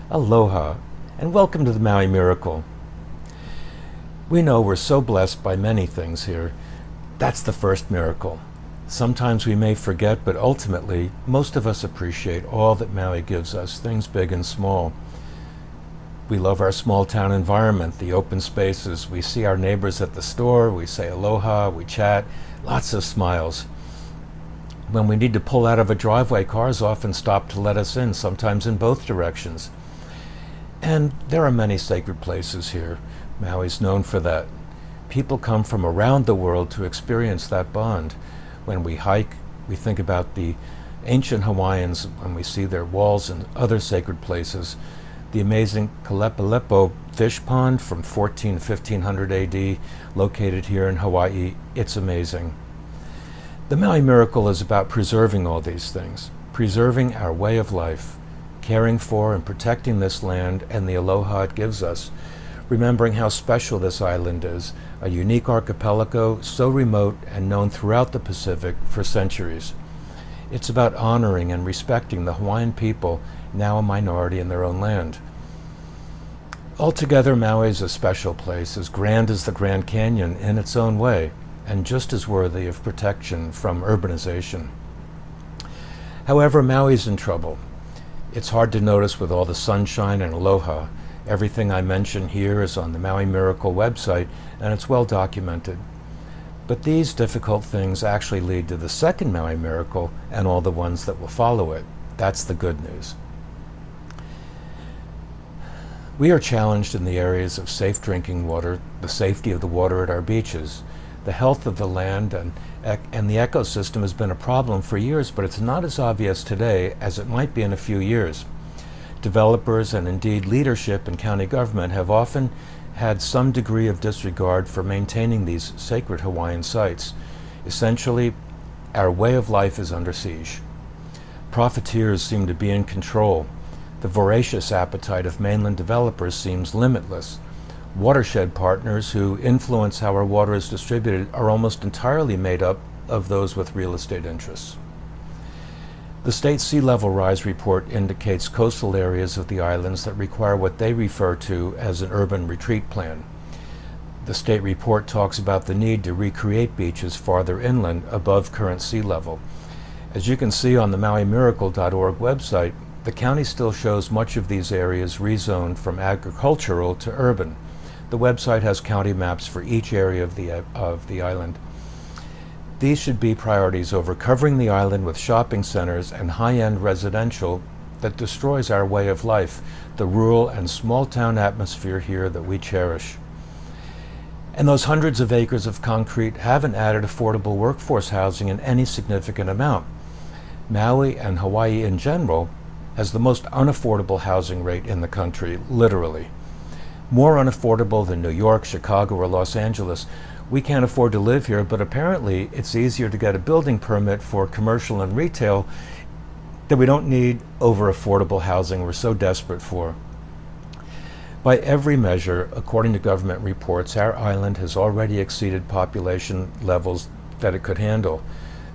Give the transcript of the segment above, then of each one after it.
Aloha, and welcome to the Maui Miracle. We know we're so blessed by many things here. That's the first miracle. Sometimes we may forget, but ultimately, most of us appreciate all that Maui gives us, things big and small. We love our small town environment, the open spaces. We see our neighbors at the store, we say aloha, we chat, lots of smiles. When we need to pull out of a driveway, cars often stop to let us in, sometimes in both directions. And there are many sacred places here. Maui's known for that. People come from around the world to experience that bond. When we hike, we think about the ancient Hawaiians when we see their walls and other sacred places. The amazing Kalepalepo fish pond from 1500 AD, located here in Hawaii, it's amazing. The Maui Miracle is about preserving all these things, preserving our way of life, caring for and protecting this land and the aloha it gives us, remembering how special this island is, a unique archipelago so remote and known throughout the Pacific for centuries. It's about honoring and respecting the Hawaiian people, now a minority in their own land. Altogether, Maui is a special place, as grand as the Grand Canyon in its own way, and just as worthy of protection from urbanization. However, Maui's in trouble. It's hard to notice with all the sunshine and aloha. Everything I mention here is on the Maui Miracle website, and it's well documented. But these difficult things actually lead to the second Maui Miracle and all the ones that will follow it. That's the good news. We are challenged in the areas of safe drinking water, the safety of the water at our beaches. The health of the land and the ecosystem has been a problem for years, but it's not as obvious today as it might be in a few years. Developers and indeed leadership in county government have often had some degree of disregard for maintaining these sacred Hawaiian sites. Essentially, our way of life is under siege. Profiteers seem to be in control. The voracious appetite of mainland developers seems limitless. Watershed partners who influence how our water is distributed are almost entirely made up of those with real estate interests. The state sea level rise report indicates coastal areas of the islands that require what they refer to as an urban retreat plan. The state report talks about the need to recreate beaches farther inland above current sea level. As you can see on the MauiMiracle.org website, the county still shows much of these areas rezoned from agricultural to urban. The website has county maps for each area of the island. These should be priorities over covering the island with shopping centers and high-end residential that destroys our way of life, the rural and small-town atmosphere here that we cherish. And those hundreds of acres of concrete haven't added affordable workforce housing in any significant amount. Maui and Hawaii in general has the most unaffordable housing rate in the country, literally. More unaffordable than New York, Chicago, or Los Angeles. We can't afford to live here, but apparently it's easier to get a building permit for commercial and retail that we don't need over affordable housing we're so desperate for. By every measure, according to government reports, our island has already exceeded population levels that it could handle.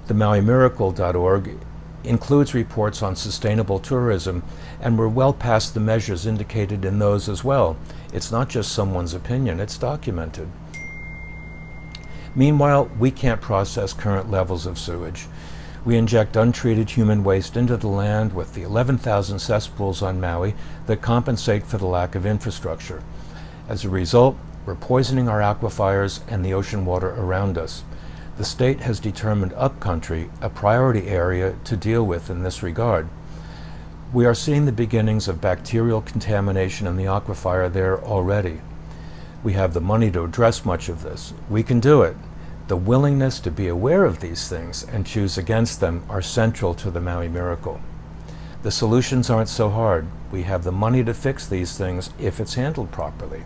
The MauiMiracle.org includes reports on sustainable tourism, and we're well past the measures indicated in those as well. It's not just someone's opinion, it's documented. Meanwhile, we can't process current levels of sewage. We inject untreated human waste into the land with the 11,000 cesspools on Maui that compensate for the lack of infrastructure. As a result, we're poisoning our aquifers and the ocean water around us. The state has determined upcountry a priority area to deal with in this regard. We are seeing the beginnings of bacterial contamination in the aquifer there already. We have the money to address much of this. We can do it. The willingness to be aware of these things and choose against them are central to the Maui Miracle. The solutions aren't so hard. We have the money to fix these things if it's handled properly.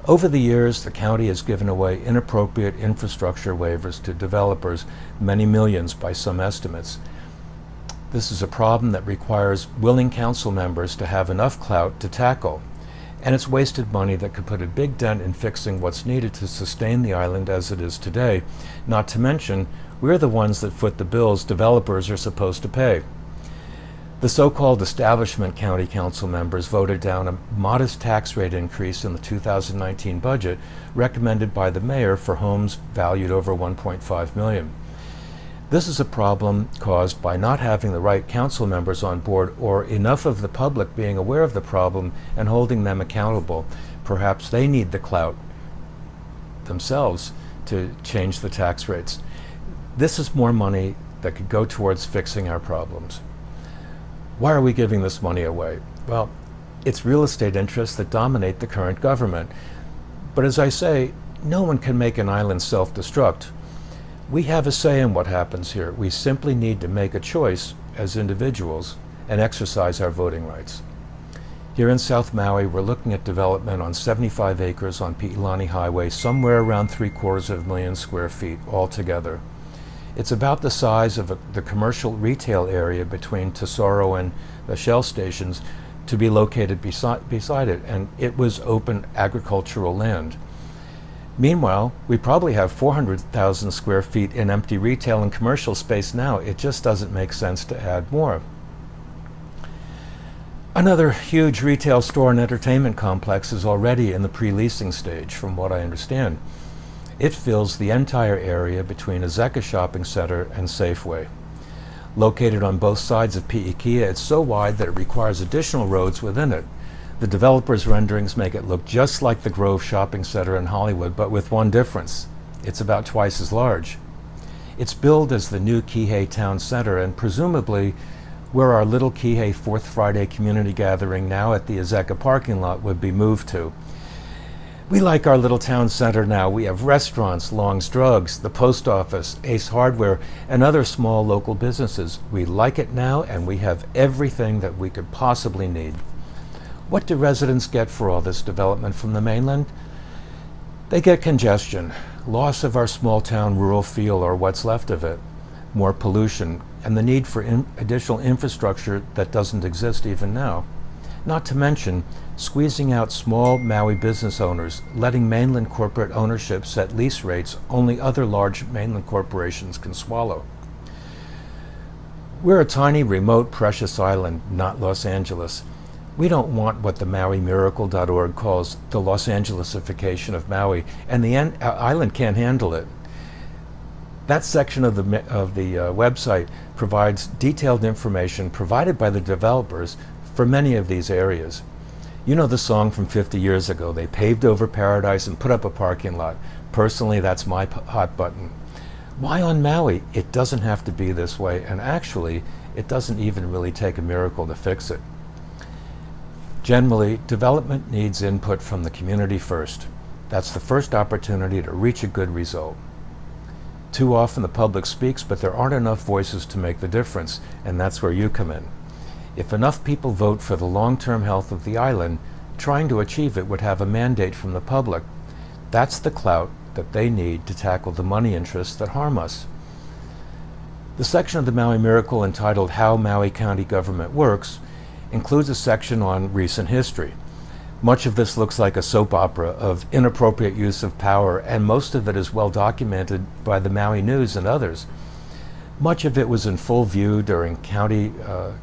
Over the years, the county has given away inappropriate infrastructure waivers to developers, many millions by some estimates. This is a problem that requires willing council members to have enough clout to tackle, and it's wasted money that could put a big dent in fixing what's needed to sustain the island as it is today, not to mention we're the ones that foot the bills developers are supposed to pay. The so-called establishment county council members voted down a modest tax rate increase in the 2019 budget recommended by the mayor for homes valued over $1.5 million. This is a problem caused by not having the right council members on board or enough of the public being aware of the problem and holding them accountable. Perhaps they need the clout themselves to change the tax rates. This is more money that could go towards fixing our problems. Why are we giving this money away? Well, it's real estate interests that dominate the current government. But as I say, no one can make an island self-destruct. We have a say in what happens here. We simply need to make a choice as individuals and exercise our voting rights. Here in South Maui, we're looking at development on 75 acres on Pi'ilani Highway, somewhere around 750,000 square feet altogether. It's about the size of the commercial retail area between Tesoro and the Shell stations to be located beside it, and it was open agricultural land. Meanwhile, we probably have 400,000 square feet in empty retail and commercial space now. It just doesn't make sense to add more. Another huge retail store and entertainment complex is already in the pre-leasing stage, from what I understand. It fills the entire area between Azeka Shopping Center and Safeway. Located on both sides of Pi'ikia, it's so wide that it requires additional roads within it. The developer's renderings make it look just like the Grove Shopping Center in Hollywood, but with one difference. It's about twice as large. It's billed as the new Kihei Town Center, and presumably where our little Kihei Fourth Friday community gathering now at the Azeka parking lot would be moved to. We like our little town center now. We have restaurants, Long's Drugs, the post office, Ace Hardware, and other small local businesses. We like it now, and we have everything that we could possibly need. What do residents get for all this development from the mainland? They get congestion, loss of our small town rural feel or what's left of it, more pollution, and the need for additional infrastructure that doesn't exist even now. Not to mention squeezing out small Maui business owners, letting mainland corporate ownership set lease rates only other large mainland corporations can swallow. We're a tiny, remote, precious island, not Los Angeles. We don't want what the MauiMiracle.org calls the Los Angelesification of Maui, and the island can't handle it. That section of the website provides detailed information provided by the developers for many of these areas. You know the song from 50 years ago, they paved over paradise and put up a parking lot. Personally, that's my hot button. Why on Maui? It doesn't have to be this way, and actually, it doesn't even really take a miracle to fix it. Generally, development needs input from the community first. That's the first opportunity to reach a good result. Too often the public speaks, but there aren't enough voices to make the difference, and that's where you come in. If enough people vote for the long-term health of the island, trying to achieve it would have a mandate from the public. That's the clout that they need to tackle the money interests that harm us. The section of the Maui Miracle entitled How Maui County Government Works includes a section on recent history. Much of this looks like a soap opera of inappropriate use of power, and most of it is well documented by the Maui News and others. Much of it was in full view during county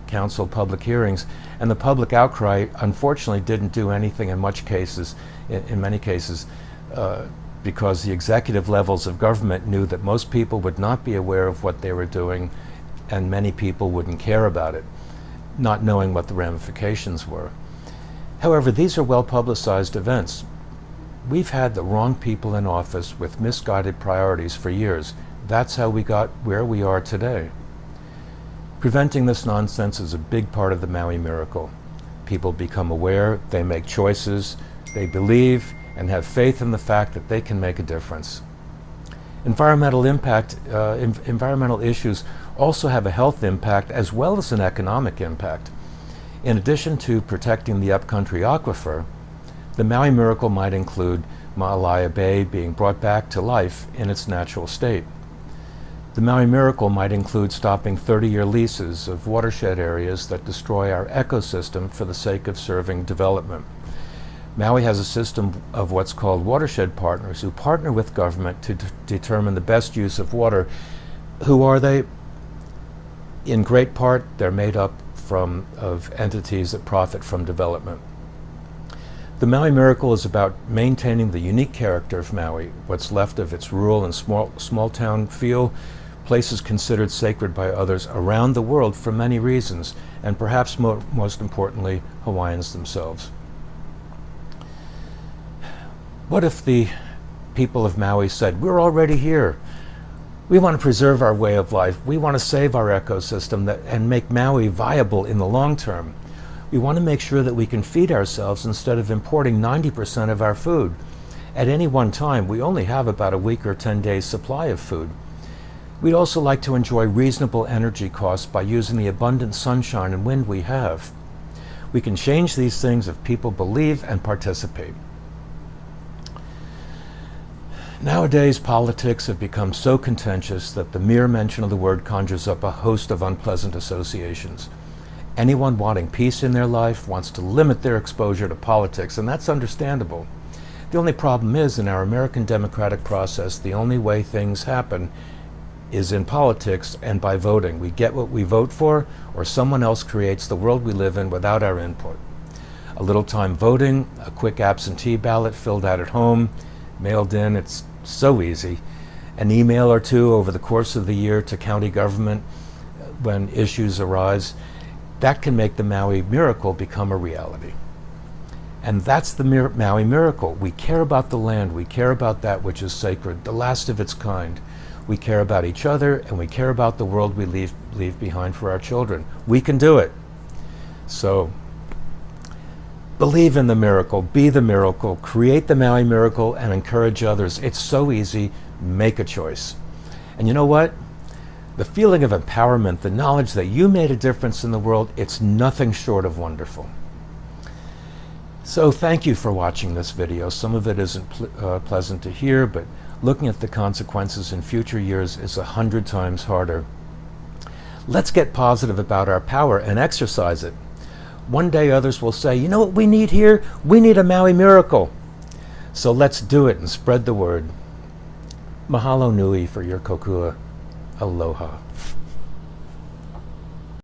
council public hearings, and the public outcry unfortunately didn't do anything in many cases, because the executive levels of government knew that most people would not be aware of what they were doing, and many people wouldn't care about it, not knowing what the ramifications were. However, these are well-publicized events. We've had the wrong people in office with misguided priorities for years. That's how we got where we are today. Preventing this nonsense is a big part of the Maui Miracle. People become aware, they make choices, they believe, and have faith in the fact that they can make a difference. Environmental issues also have a health impact as well as an economic impact. In addition to protecting the upcountry aquifer, the Maui Miracle might include Ma'alaia Bay being brought back to life in its natural state. The Maui Miracle might include stopping 30-year leases of watershed areas that destroy our ecosystem for the sake of serving development. Maui has a system of what's called watershed partners who partner with government to determine the best use of water. Who are they? In great part, they're made up of entities that profit from development. The Maui Miracle is about maintaining the unique character of Maui, what's left of its rural and small town feel, places considered sacred by others around the world for many reasons, and perhaps most importantly, Hawaiians themselves. What if the people of Maui said, we're already here. We want to preserve our way of life. We want to save our ecosystem and make Maui viable in the long term. We want to make sure that we can feed ourselves instead of importing 90% of our food. At any one time, we only have about a week or 10 days supply of food. We'd also like to enjoy reasonable energy costs by using the abundant sunshine and wind we have. We can change these things if people believe and participate. Nowadays, politics have become so contentious that the mere mention of the word conjures up a host of unpleasant associations. Anyone wanting peace in their life wants to limit their exposure to politics, and that's understandable. The only problem is, in our American democratic process, the only way things happen is in politics and by voting. We get what we vote for, or someone else creates the world we live in without our input. A little time voting, a quick absentee ballot filled out at home, mailed in, it's so easy. An email or two over the course of the year to county government when issues arise. That can make the Maui Miracle become a reality. And that's the Maui Miracle. We care about the land. We care about that which is sacred, the last of its kind. We care about each other, and we care about the world we leave behind for our children. We can do it. So, believe in the miracle, be the miracle, create the Maui Miracle, and encourage others. It's so easy. Make a choice. And you know what? The feeling of empowerment, the knowledge that you made a difference in the world, it's nothing short of wonderful. So thank you for watching this video. Some of it isn't pleasant to hear, but looking at the consequences in future years is 100 times harder. Let's get positive about our power and exercise it. One day others will say, you know what we need here? We need a Maui Miracle. So let's do it and spread the word. Mahalo nui for your kokua. Aloha.